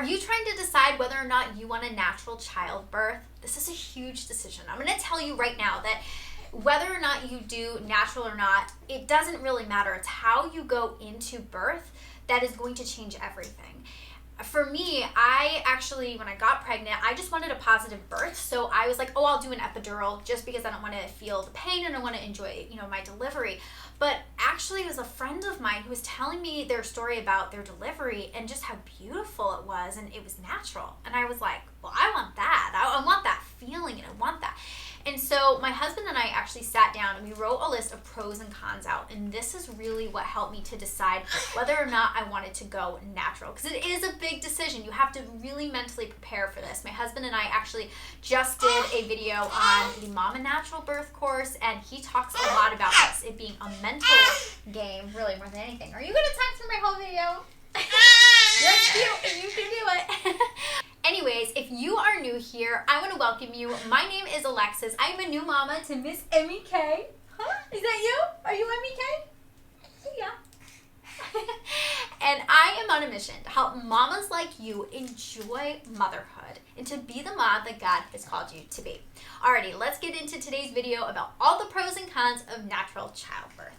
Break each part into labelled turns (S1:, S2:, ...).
S1: Are you trying to decide whether or not you want a natural childbirth? This is a huge decision. I'm going to tell you right now that whether or not you do natural or not, it doesn't really matter. It's how you go into birth that is going to change everything. For me, I actually, when I got pregnant, I just wanted a positive birth. So I was like, oh, I'll do an epidural just because I don't want to feel the pain and I want to enjoy, my delivery. But actually, it was a friend of mine who was telling me their story about their delivery and just how beautiful it was, and it was natural. And I was like, well, I want that. I want that feeling, and I want that. And so my husband and I actually sat down and we wrote a list of pros and cons out. And this is really what helped me to decide whether or not I wanted to go natural. Because it is a big decision. You have to really mentally prepare for this. My husband and I actually just did a video on the Mom and Natural Birth course. And he talks a lot about this, it being a mental game, really more than anything. Are you going to text for my whole video? You're cute and you can do it. Anyways, if you are new here, I want to welcome you. My name is Alexis. I'm a new mama to Miss Emmy K. Huh? Is that you? Are you Emmy K? Yeah. And I am on a mission to help mamas like you enjoy motherhood and to be the mom that God has called you to be. Alrighty, let's get into today's video about all the pros and cons of natural childbirth.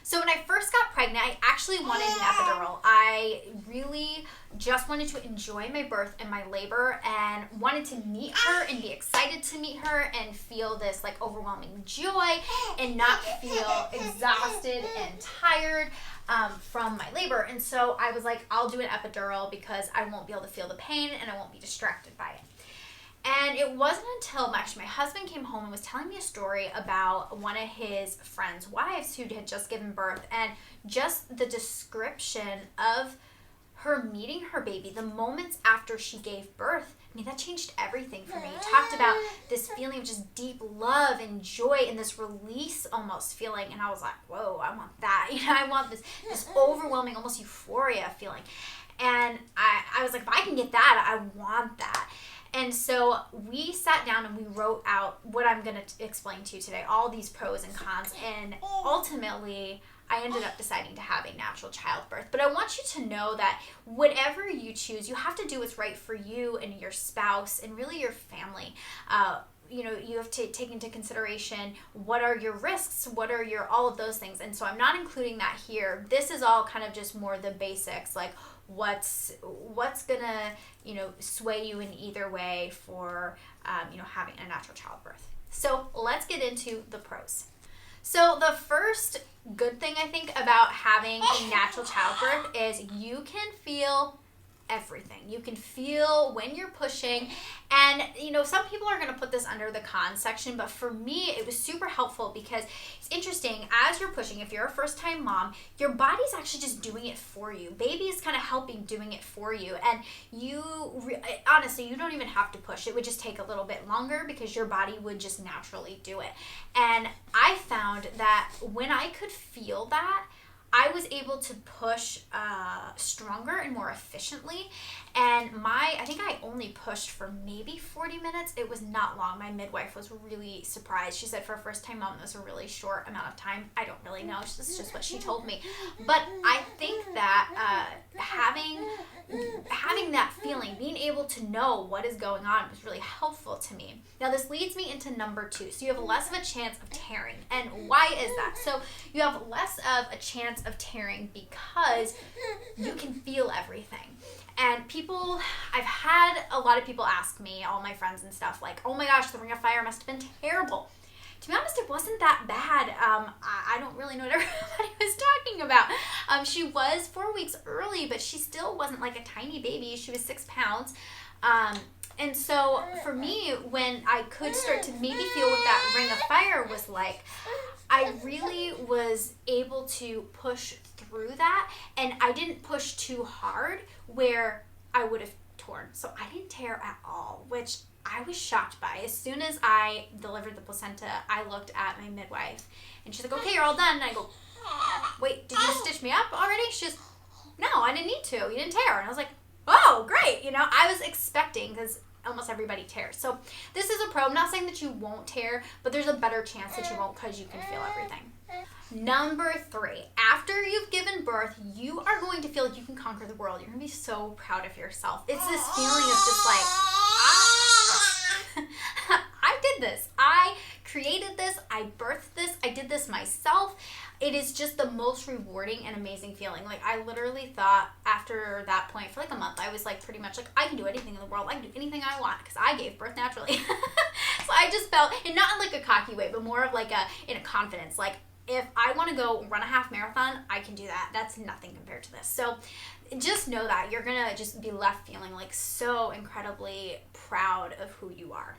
S1: So when I first got pregnant, I actually wanted an epidural. I really just wanted to enjoy my birth and my labor and wanted to meet her and be excited to meet her and feel this like overwhelming joy and not feel exhausted and tired from my labor. And so I was like, I'll do an epidural because I won't be able to feel the pain and I won't be distracted by it. And it wasn't until actually my husband came home and was telling me a story about one of his friends' wives who had just given birth, and just the description of her meeting her baby the moments after she gave birth. I mean, that changed everything for me. He talked about this feeling of just deep love and joy and this release almost feeling. And I was like, whoa, I want that. I want this overwhelming, almost euphoria feeling. And I was like, if I can get that, I want that. And so we sat down and we wrote out what I'm going to explain to you today, all these pros and cons. And ultimately, I ended up deciding to have a natural childbirth. But I want you to know that whatever you choose, you have to do what's right for you and your spouse and really your family. You have to take into consideration what are your risks, what are your, all of those things. And so I'm not including that here. This is all kind of just more the basics, like what's gonna, sway you in either way for, having a natural childbirth. So let's get into the pros. So the first good thing I think about having a natural childbirth is you can feel everything. You can feel when you're pushing, and some people are going to put this under the cons section, but for me it was super helpful because it's interesting. As you're pushing, if you're a first-time mom, your body's actually just doing it for you. Baby is kind of helping doing it for you, and honestly, you don't even have to push. It would just take a little bit longer because your body would just naturally do it. And I found that when I could feel that, I was able to push stronger and more efficiently. And I think I only pushed for maybe 40 minutes. It was not long. My midwife was really surprised. She said for a first-time mom, it was a really short amount of time. I don't really know. This is just what she told me. But I think that having that feeling, being able to know what is going on was really helpful to me. Now, this leads me into number 2. So you have less of a chance of tearing. And why is that? So you have less of a chance of tearing because you can feel everything. And I've had a lot of people ask me, all my friends and stuff, like, oh my gosh, the Ring of Fire must have been terrible. To be honest, it wasn't that bad. I don't really know what everybody was talking about. She was 4 weeks early, but she still wasn't like a tiny baby. She was 6 pounds. And so for me, when I could start to maybe feel what that Ring of Fire was like, I really was able to push through that, and I didn't push too hard where I would have torn. So I didn't tear at all, which I was shocked by. As soon as I delivered the placenta, I looked at my midwife, and she's like, okay, you're all done. And I go, wait, did you stitch me up already? She's, no, I didn't need to. You didn't tear. And I was like, oh, great. I was expecting, because almost everybody tears. So this is a pro. I'm not saying that you won't tear, but there's a better chance that you won't because you can feel everything. Number 3, after you've given birth, you are going to feel like you can conquer the world. You're going to be so proud of yourself. It's this feeling of just like, I did this. I created this. I birthed this. I did this myself. It is just the most rewarding and amazing feeling. Like, I literally thought after that point for like a month, I was like pretty much like, I can do anything in the world. I can do anything I want because I gave birth naturally. So I just felt, and not in like a cocky way, but more of like in a confidence. Like, if I want to go run a half marathon, I can do that. That's nothing compared to this. So just know that you're going to just be left feeling like so incredibly proud of who you are.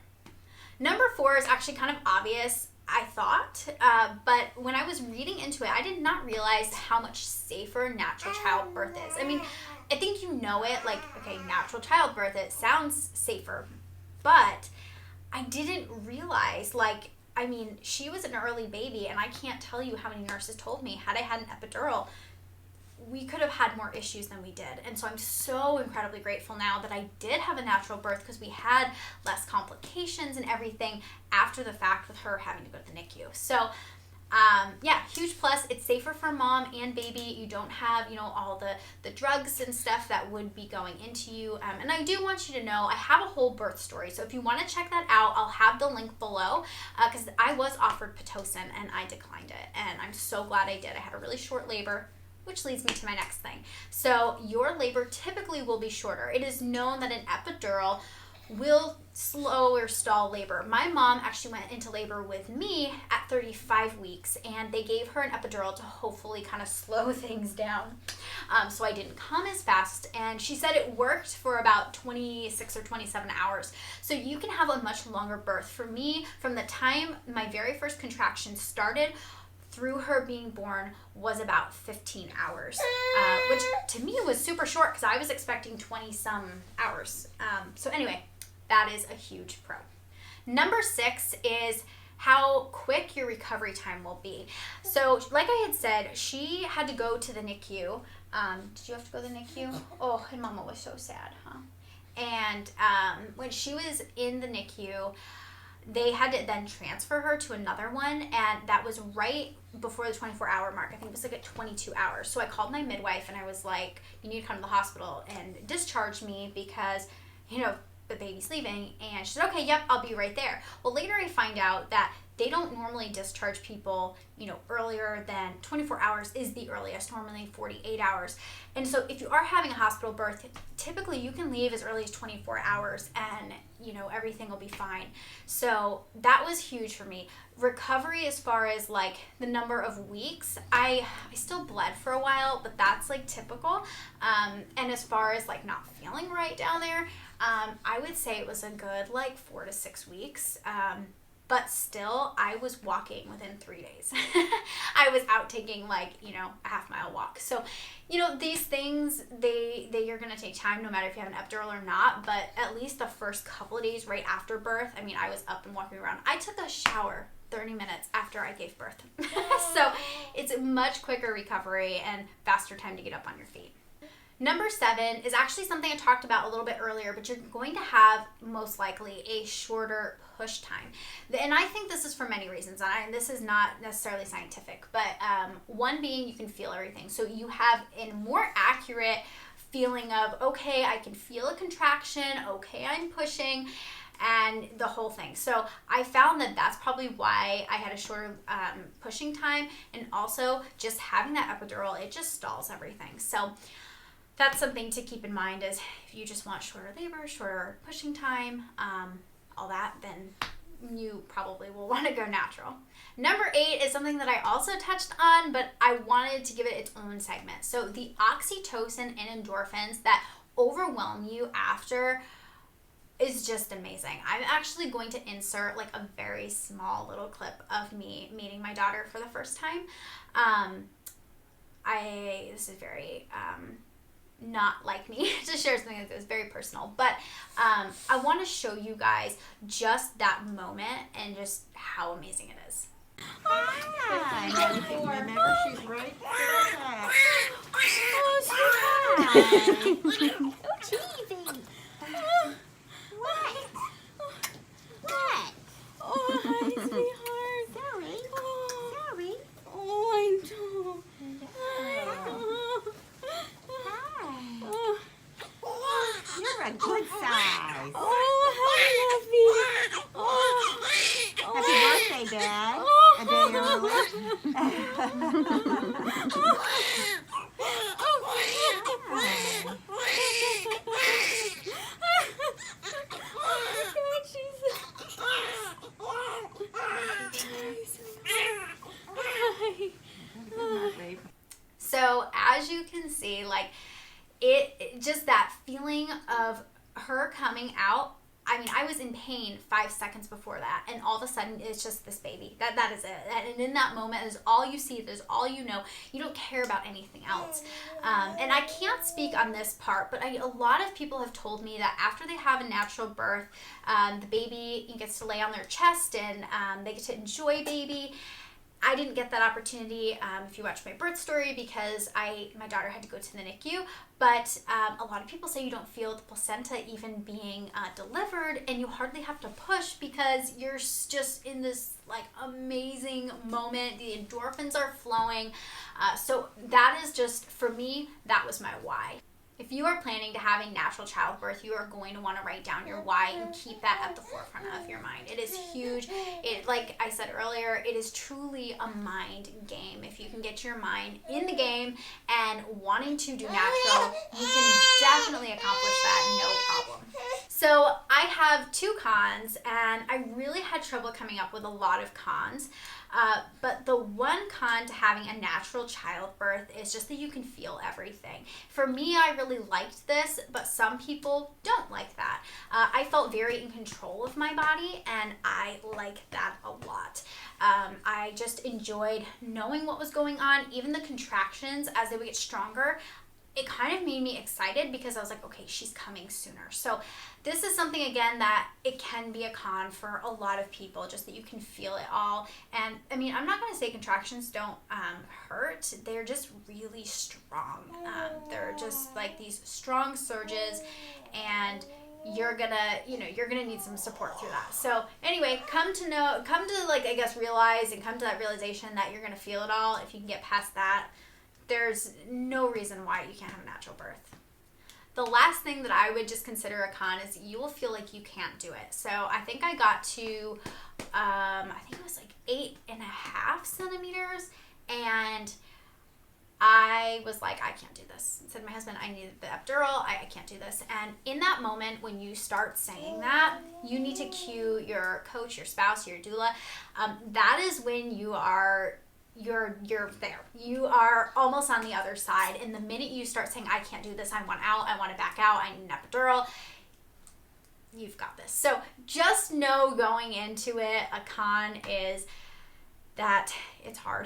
S1: Number 4 is actually kind of obvious, I thought, but when I was reading into it, I did not realize how much safer natural childbirth is. I mean, I think you know it, like, okay, natural childbirth, it sounds safer, but I didn't realize, like, I mean, she was an early baby, and I can't tell you how many nurses told me, had I had an epidural, we could have had more issues than we did. And so I'm so incredibly grateful now that I did have a natural birth because we had less complications and everything after the fact with her having to go to the NICU. So yeah, huge plus. It's safer for mom and baby. You don't have, you know, all the drugs and stuff that would be going into you. And I do want you to know I have a whole birth story. So if you want to check that out, I'll have the link below because I was offered Pitocin and I declined it. And I'm so glad I did. I had a really short labor, which leads me to my next thing. So your labor typically will be shorter. It is known that an epidural will slow or stall labor. My mom actually went into labor with me at 35 weeks, and they gave her an epidural to hopefully kind of slow things down. So I didn't come as fast, and she said it worked for about 26 or 27 hours. So you can have a much longer birth. For me, from the time my very first contraction started through her being born was about 15 hours, which to me was super short because I was expecting 20-some hours. So anyway, that is a huge pro. Number 6 is how quick your recovery time will be. So like I had said, she had to go to the NICU. Did you have to go to the NICU? Oh, and Mama was so sad, huh? And when she was in the NICU, they had to then transfer her to another one, and that was right before the 24-hour mark. I think it was like at 22 hours. So I called my midwife, and I was like, you need to come to the hospital and discharge me because, you know, the baby's leaving. And she said, okay, yep, I'll be right there. Well, later I find out that they don't normally discharge people, you know, earlier than 24 hours is the earliest, normally 48 hours. And so if you are having a hospital birth, typically you can leave as early as 24 hours and, you know, everything will be fine. So that was huge for me. Recovery as far as like the number of weeks, I still bled for a while, but that's like typical. And as far as like not feeling right down there, I would say it was a good like 4 to 6 weeks. But still, I was walking within 3 days. I was out taking like, you know, a half-mile walk. So, you know, these things, they are going to take time no matter if you have an epidural or not. But at least the first couple of days right after birth, I mean, I was up and walking around. I took a shower 30 minutes after I gave birth. So it's a much quicker recovery and faster time to get up on your feet. Number 7 is actually something I talked about a little bit earlier, but you're going to have most likely a shorter push time. And I think this is for many reasons, and this is not necessarily scientific, but one being you can feel everything. So you have a more accurate feeling of, okay, I can feel a contraction, okay, I'm pushing, and the whole thing. So I found that that's probably why I had a shorter pushing time, and also just having that epidural, it just stalls everything. So that's something to keep in mind is if you just want shorter labor, shorter pushing time, all that, then you probably will want to go natural. Number 8 is something that I also touched on, but I wanted to give it its own segment. So the oxytocin and endorphins that overwhelm you after is just amazing. I'm actually going to insert like a very small little clip of me meeting my daughter for the first time. This is very not like me to share something like this, very personal, but I want to show you guys just that moment and just how amazing it is.
S2: Hi. Remember, she's right there. Oh, sweetheart. Oh, cheesy. What? What? Oh, hi, sweetheart. Sorry. Oh. Sorry. Oh, I You're a good size.
S3: Oh, hi, Lovey. Oh.
S2: Happy birthday, Dad. A day early.
S1: So as you can see, like it just that feeling of her coming out. I mean, I was in pain 5 seconds before that, and all of a sudden it's just this baby. That is it. And in that moment, is all you see. That is all you know. You don't care about anything else. And I can't speak on this part, but a lot of people have told me that after they have a natural birth, the baby gets to lay on their chest and they get to enjoy baby. I didn't get that opportunity if you watch my birth story because my daughter had to go to the NICU, but a lot of people say you don't feel the placenta even being delivered, and you hardly have to push because you're just in this like amazing moment. The endorphins are flowing. So that is just, for me, that was my why. If you are planning to have a natural childbirth, you are going to want to write down your why and keep that at the forefront of your mind. It is huge. It, like I said earlier, it is truly a mind game. If you can get your mind in the game and wanting to do natural, you can definitely accomplish that, no problem. So I have 2 cons, and I really had trouble coming up with a lot of cons. But the one con to having a natural childbirth is just that you can feel everything. For me, I really liked this, but some people don't like that. I felt very in control of my body, and I like that a lot. I just enjoyed knowing what was going on. Even the contractions, as they would get stronger, it kind of made me excited because I was like, okay, she's coming sooner. So this is something, again, that it can be a con for a lot of people, just that you can feel it all. And I mean, I'm not going to say contractions don't hurt. They're just really strong. They're just like these strong surges, and you're gonna need some support through that. So anyway, come to like, I guess, realize and come to that realization that you're gonna feel it all. If you can get past that, there's no reason why you can't have a natural birth. The last thing that I would just consider a con is you will feel like you can't do it. So I think I got to, I think it was like 8.5 centimeters, and I was like, I can't do this. I said to my husband, I need the epidural. I can't do this. And in that moment, when you start saying that, you need to cue your coach, your spouse, your doula. That is when you're there. You are almost on the other side. And the minute you start saying, I can't do this, I want out, I want to back out, I need an epidural, you've got this. So just know going into it, a con is that it's hard.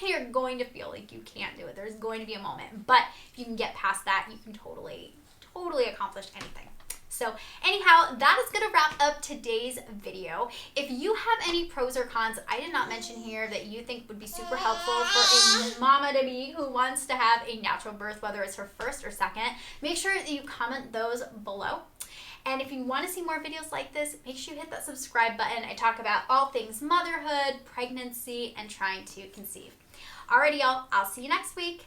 S1: You're going to feel like you can't do it. There's going to be a moment. But if you can get past that, you can totally accomplish anything. So anyhow, that is going to wrap up today's video. If you have any pros or cons I did not mention here that you think would be super helpful for a mama-to-be who wants to have a natural birth, whether it's her first or second, make sure that you comment those below. And if you want to see more videos like this, make sure you hit that subscribe button. I talk about all things motherhood, pregnancy, and trying to conceive. Alrighty, y'all. I'll see you next week.